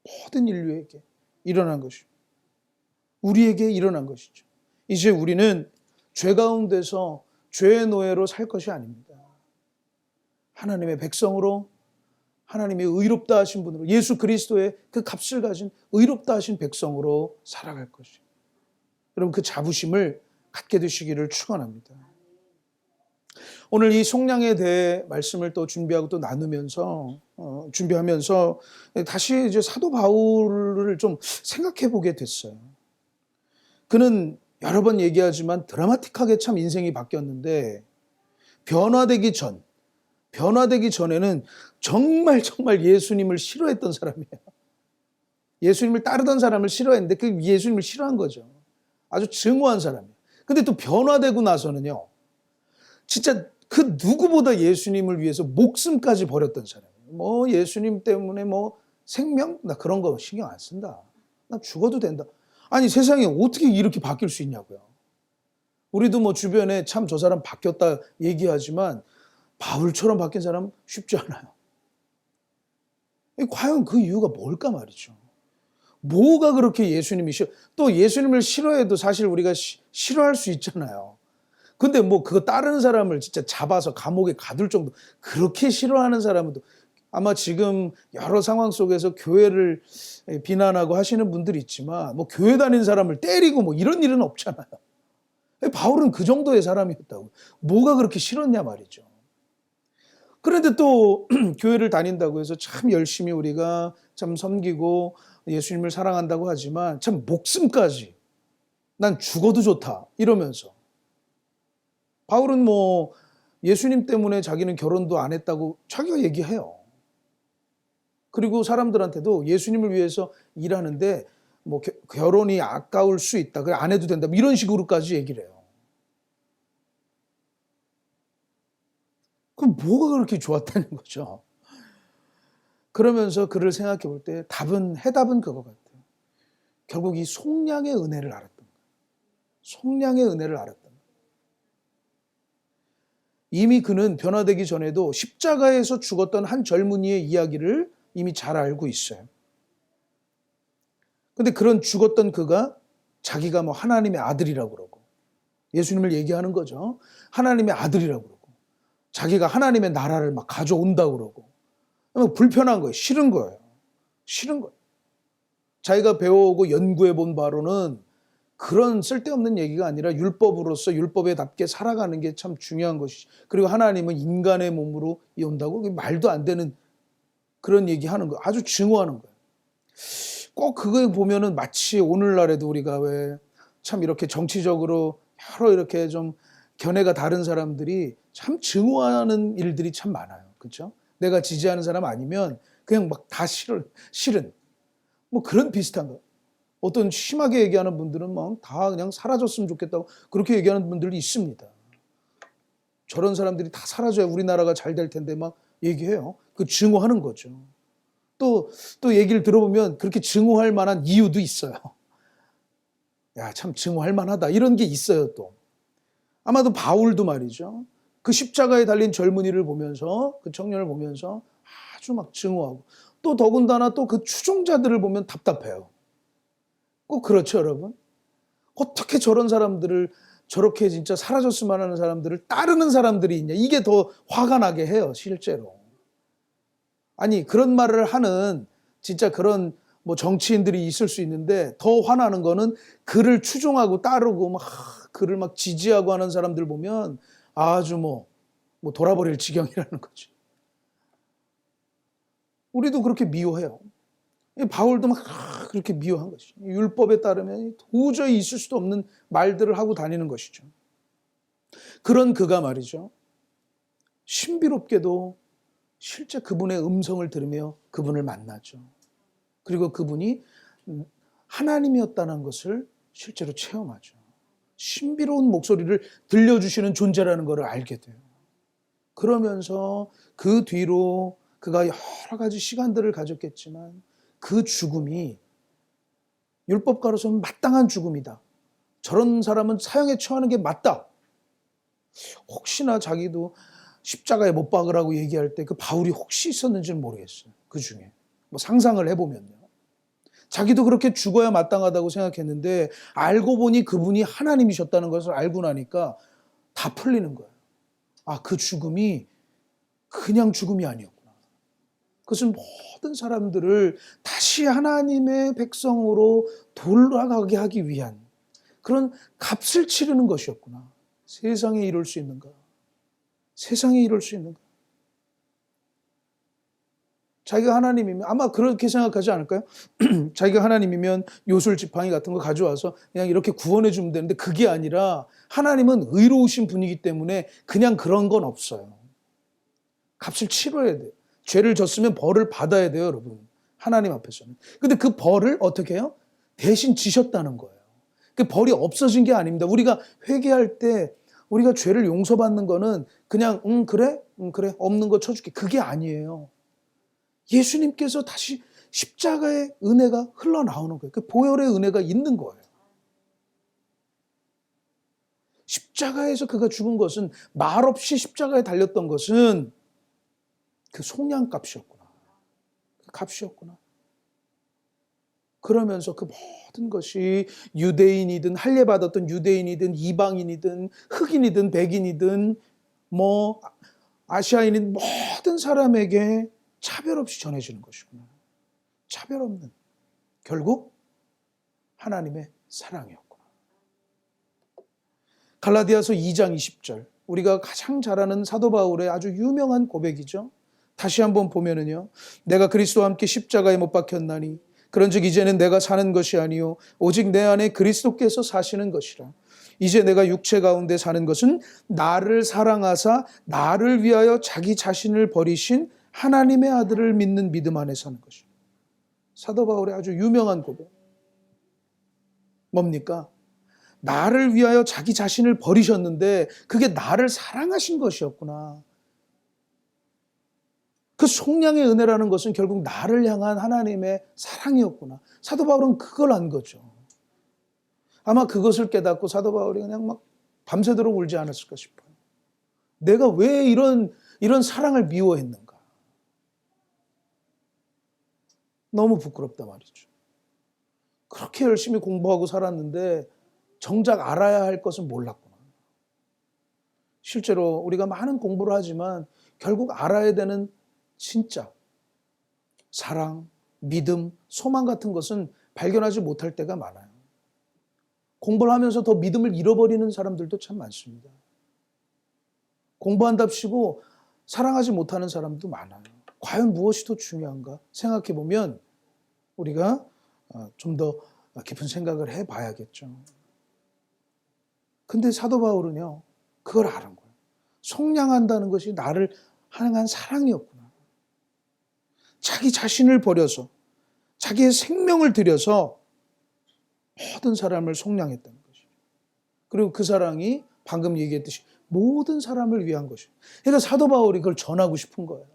모든 인류에게 일어난 것이죠. 우리에게 일어난 것이죠. 이제 우리는 죄 가운데서 죄의 노예로 살 것이 아닙니다. 하나님의 백성으로, 하나님의 의롭다 하신 분으로, 예수 그리스도의 그 값을 가진 의롭다 하신 백성으로 살아갈 것이죠. 여러분, 그 자부심을 갖게 되시기를 축원합니다. 오늘 이 속량에 대해 말씀을 또 준비하고 또 준비하면서 다시 이제 사도 바울을 좀 생각해 보게 됐어요. 그는 여러 번 얘기하지만 드라마틱하게 참 인생이 바뀌었는데, 변화되기 전에는 정말 예수님을 싫어했던 사람이에요. 예수님을 따르던 사람을 싫어했는데 그 예수님을 싫어한 거죠. 아주 증오한 사람이에요. 근데 또 변화되고 나서는요, 진짜 그 누구보다 예수님을 위해서 목숨까지 버렸던 사람이에요. 예수님 때문에 생명? 나 그런 거 신경 안 쓴다. 나 죽어도 된다. 아니, 세상에 어떻게 이렇게 바뀔 수 있냐고요. 우리도 주변에 참 저 사람 바뀌었다 얘기하지만 바울처럼 바뀐 사람 쉽지 않아요. 과연 그 이유가 뭘까 말이죠. 뭐가 그렇게 또 예수님을 싫어해도 사실 우리가 싫어할 수 있잖아요. 근데 그거 따르는 사람을 진짜 잡아서 감옥에 가둘 정도, 그렇게 싫어하는 사람은 아마 지금 여러 상황 속에서 교회를 비난하고 하시는 분들이 있지만 뭐 교회 다닌 사람을 때리고 뭐 이런 일은 없잖아요. 바울은 그 정도의 사람이었다고. 뭐가 그렇게 싫었냐 말이죠. 그런데 또 교회를 다닌다고 해서 참 열심히 우리가 참 섬기고 예수님을 사랑한다고 하지만 참 목숨까지 난 죽어도 좋다 이러면서 바울은 뭐 예수님 때문에 자기는 결혼도 안 했다고 자기가 얘기해요. 그리고 사람들한테도 예수님을 위해서 일하는데 뭐 결혼이 아까울 수 있다. 그래 안 해도 된다. 이런 식으로까지 얘기를 해요. 그럼 뭐가 그렇게 좋았다는 거죠? 그러면서 그를 생각해 볼 때 해답은 그거 같아요. 결국 이 속량의 은혜를 알았던 거예요. 속량의 은혜를 알았던 거예요. 이미 그는 변화되기 전에도 십자가에서 죽었던 한 젊은이의 이야기를 이미 잘 알고 있어요. 근데 그런 죽었던 그가 자기가 뭐 하나님의 아들이라고 그러고 예수님을 얘기하는 거죠. 하나님의 아들이라고 그러고 자기가 하나님의 나라를 막 가져온다고 그러고 불편한 거예요. 싫은 거예요. 싫은 거예요. 자기가 배워오고 연구해 본 바로는 그런 쓸데없는 얘기가 아니라 율법으로서 율법에답게 살아가는 게 참 중요한 것이지. 그리고 하나님은 인간의 몸으로 온다고 말도 안 되는 그런 얘기하는 거 아주 증오하는 거예요. 꼭 그거 보면은 마치 오늘날에도 우리가 왜 참 이렇게 정치적으로 여러 이렇게 좀 견해가 다른 사람들이 참 증오하는 일들이 참 많아요. 그렇죠? 내가 지지하는 사람 아니면 그냥 막 다 싫은 뭐 그런 비슷한 거. 어떤 심하게 얘기하는 분들은 막 다 그냥 사라졌으면 좋겠다고 그렇게 얘기하는 분들이 있습니다. 저런 사람들이 다 사라져야 우리나라가 잘 될 텐데 막 얘기해요. 그 증오하는 거죠. 또 얘기를 들어보면 그렇게 증오할 만한 이유도 있어요. 야, 참 증오할 만하다. 이런 게 있어요, 또. 아마도 바울도 말이죠. 그 십자가에 달린 젊은이를 보면서, 그 청년을 보면서 아주 막 증오하고, 또 더군다나 또 그 추종자들을 보면 답답해요. 꼭 그렇죠, 여러분? 어떻게 저런 사람들을 저렇게 진짜 사라졌으면 하는 사람들을 따르는 사람들이 있냐. 이게 더 화가 나게 해요, 실제로. 아니, 그런 말을 하는 진짜 그런 뭐 정치인들이 있을 수 있는데 더 화나는 거는 그를 추종하고 따르고 막 그를 막 지지하고 하는 사람들 보면 아주 뭐 돌아버릴 지경이라는 거죠. 우리도 그렇게 미워해요. 바울도 막 그렇게 미워한 것이죠. 율법에 따르면 도저히 있을 수도 없는 말들을 하고 다니는 것이죠. 그런 그가 말이죠. 신비롭게도 실제 그분의 음성을 들으며 그분을 만나죠. 그리고 그분이 하나님이었다는 것을 실제로 체험하죠. 신비로운 목소리를 들려주시는 존재라는 것을 알게 돼요. 그러면서 그 뒤로 그가 여러 가지 시간들을 가졌겠지만 그 죽음이 율법가로서는 마땅한 죽음이다. 저런 사람은 사형에 처하는 게 맞다. 혹시나 자기도 십자가에 못 박으라고 얘기할 때 그 바울이 혹시 있었는지는 모르겠어요. 그 중에. 뭐 상상을 해보면요. 자기도 그렇게 죽어야 마땅하다고 생각했는데 알고 보니 그분이 하나님이셨다는 것을 알고 나니까 다 풀리는 거예요. 아, 그 죽음이 그냥 죽음이 아니었구나. 그것은 모든 사람들을 다시 하나님의 백성으로 돌아가게 하기 위한 그런 값을 치르는 것이었구나. 세상에 이룰 수 있는가? 세상에 이룰 수 있는가? 자기가 하나님이면 아마 그렇게 생각하지 않을까요? 자기가 하나님이면 요술 지팡이 같은 거 가져와서 그냥 이렇게 구원해 주면 되는데 그게 아니라 하나님은 의로우신 분이기 때문에 그냥 그런 건 없어요. 값을 치러야 돼요. 죄를 졌으면 벌을 받아야 돼요, 여러분. 하나님 앞에서는. 근데 그 벌을 어떻게 해요? 대신 지셨다는 거예요. 그 벌이 없어진 게 아닙니다. 우리가 회개할 때 우리가 죄를 용서받는 거는 그냥 그래 없는 거 쳐줄게. 그게 아니에요. 예수님께서 다시 십자가의 은혜가 흘러나오는 거예요. 그 보혈의 은혜가 있는 거예요. 십자가에서 그가 죽은 것은 말없이 십자가에 달렸던 것은 그 속량값이었구나. 그 값이었구나. 그러면서 그 모든 것이 유대인이든 할례받았던 유대인이든 이방인이든 흑인이든 백인이든 뭐 아시아인인 모든 사람에게 차별 없이 전해지는 것이구나. 차별 없는, 결국 하나님의 사랑이었구나. 갈라디아서 2장 20절, 우리가 가장 잘 아는 사도 바울의 아주 유명한 고백이죠. 다시 한번 보면은요, 내가 그리스도와 함께 십자가에 못 박혔나니 그런즉 이제는 내가 사는 것이 아니요 오직 내 안에 그리스도께서 사시는 것이라. 이제 내가 육체 가운데 사는 것은 나를 사랑하사 나를 위하여 자기 자신을 버리신 하나님의 아들을 믿는 믿음 안에 사는 것이라. 사도 바울의 아주 유명한 고백. 뭡니까? 나를 위하여 자기 자신을 버리셨는데 그게 나를 사랑하신 것이었구나. 그 속량의 은혜라는 것은 결국 나를 향한 하나님의 사랑이었구나. 사도 바울은 그걸 안 거죠. 아마 그것을 깨닫고 사도 바울이 그냥 막 밤새도록 울지 않았을까 싶어요. 내가 왜 이런 사랑을 미워했는가. 너무 부끄럽다 말이죠. 그렇게 열심히 공부하고 살았는데 정작 알아야 할 것은 몰랐구나. 실제로 우리가 많은 공부를 하지만 결국 알아야 되는 진짜 사랑, 믿음, 소망 같은 것은 발견하지 못할 때가 많아요. 공부를 하면서 더 믿음을 잃어버리는 사람들도 참 많습니다. 공부한답시고 사랑하지 못하는 사람도 많아요. 과연 무엇이 더 중요한가 생각해 보면 우리가 좀 더 깊은 생각을 해봐야겠죠. 근데 사도 바울은요, 그걸 아는 거예요. 속량한다는 것이 나를 향한 사랑이었구나. 자기 자신을 버려서 자기의 생명을 들여서 모든 사람을 속량했다는 것이죠. 그리고 그 사랑이 방금 얘기했듯이 모든 사람을 위한 것이에요. 그러니까 사도 바울이 그걸 전하고 싶은 거예요.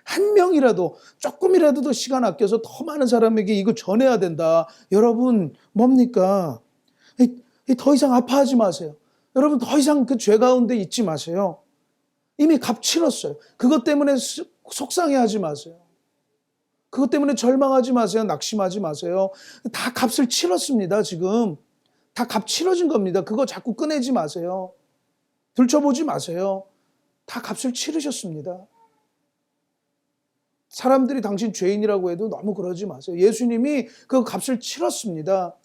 한 명이라도 조금이라도 더 시간 아껴서 더 많은 사람에게 이거 전해야 된다. 여러분 뭡니까? 더 이상 아파하지 마세요. 여러분 더 이상 그 죄 가운데 있지 마세요. 이미 값 치렀어요. 그것 때문에 속상해하지 마세요. 그것 때문에 절망하지 마세요. 낙심하지 마세요. 다 값을 치렀습니다. 지금 다 값 치러진 겁니다. 그거 자꾸 꺼내지 마세요. 들춰보지 마세요. 다 값을 치르셨습니다. 사람들이 당신 죄인이라고 해도 너무 그러지 마세요. 예수님이 그 값을 치렀습니다.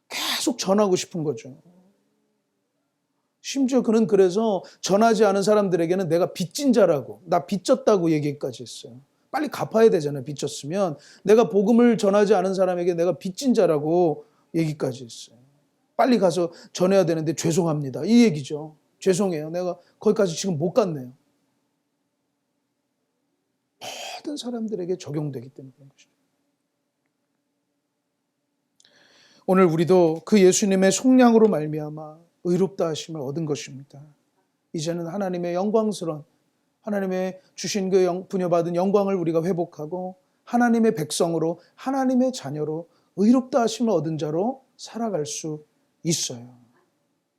계속 전하고 싶은 거죠. 심지어 그는 그래서 전하지 않은 사람들에게는 내가 빚진 자라고, 나 빚졌다고 얘기까지 했어요. 빨리 갚아야 되잖아요. 빚졌으면. 내가 복음을 전하지 않은 사람에게 내가 빚진 자라고 얘기까지 했어요. 빨리 가서 전해야 되는데 죄송합니다. 이 얘기죠. 죄송해요. 내가 거기까지 지금 못 갔네요. 모든 사람들에게 적용되기 때문에 그런 것이죠. 오늘 우리도 그 예수님의 속량으로 말미암아 의롭다 하심을 얻은 것입니다. 이제는 하나님의 영광스러운 하나님의 주신 그 부여받은 영광을 우리가 회복하고 하나님의 백성으로 하나님의 자녀로 의롭다 하심을 얻은 자로 살아갈 수 있어요.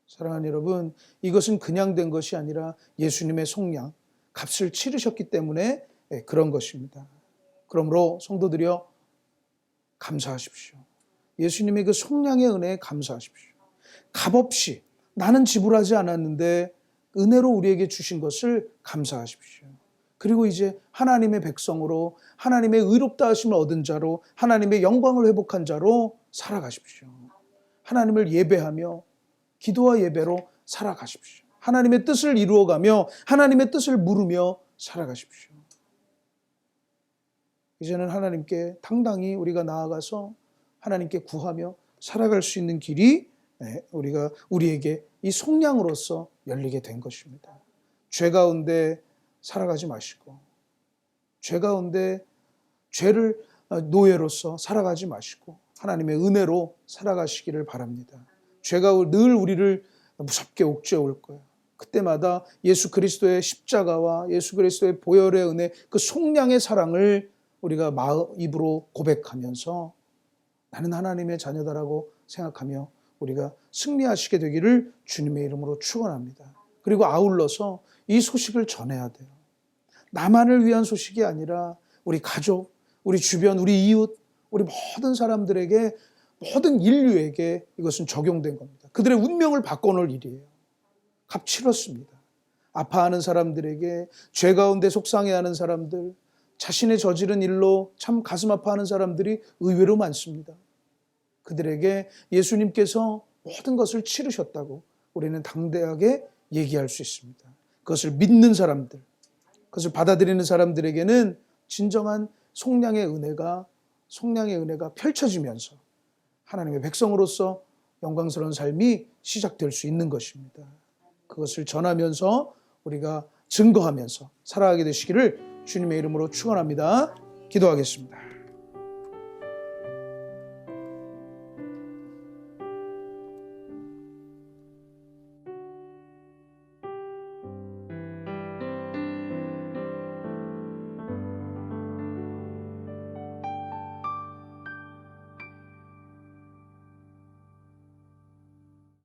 사랑하는 여러분, 이것은 그냥 된 것이 아니라 예수님의 속량, 값을 치르셨기 때문에 그런 것입니다. 그러므로 성도들이여 감사하십시오. 예수님의 그 속량의 은혜에 감사하십시오. 값없이 나는 지불하지 않았는데 은혜로 우리에게 주신 것을 감사하십시오. 그리고 이제 하나님의 백성으로 하나님의 의롭다 하심을 얻은 자로 하나님의 영광을 회복한 자로 살아가십시오. 하나님을 예배하며 기도와 예배로 살아가십시오. 하나님의 뜻을 이루어가며 하나님의 뜻을 물으며 살아가십시오. 이제는 하나님께 당당히 우리가 나아가서 하나님께 구하며 살아갈 수 있는 길이 우리에게 이 속량으로서 열리게 된 것입니다. 죄 가운데 살아가지 마시고 죄 가운데 죄를 노예로서 살아가지 마시고 하나님의 은혜로 살아가시기를 바랍니다. 죄가 늘 우리를 무섭게 옥죄어올 거예요. 그때마다 예수 그리스도의 십자가와 예수 그리스도의 보혈의 은혜, 그 속량의 사랑을 우리가 입으로 고백하면서 나는 하나님의 자녀다라고 생각하며 우리가 승리하시게 되기를 주님의 이름으로 축원합니다. 그리고 아울러서 이 소식을 전해야 돼요. 나만을 위한 소식이 아니라 우리 가족, 우리 주변, 우리 이웃, 우리 모든 사람들에게, 모든 인류에게 이것은 적용된 겁니다. 그들의 운명을 바꿔놓을 일이에요. 값 치렀습니다. 아파하는 사람들에게, 죄 가운데 속상해하는 사람들, 자신의 저지른 일로 참 가슴 아파하는 사람들이 의외로 많습니다. 그들에게 예수님께서 모든 것을 치르셨다고 우리는 당대하게 얘기할 수 있습니다. 그것을 믿는 사람들, 그것을 받아들이는 사람들에게는 진정한 속량의 은혜가 펼쳐지면서 하나님의 백성으로서 영광스러운 삶이 시작될 수 있는 것입니다. 그것을 전하면서 우리가 증거하면서 살아가게 되시기를 주님의 이름으로 축원합니다. 기도하겠습니다.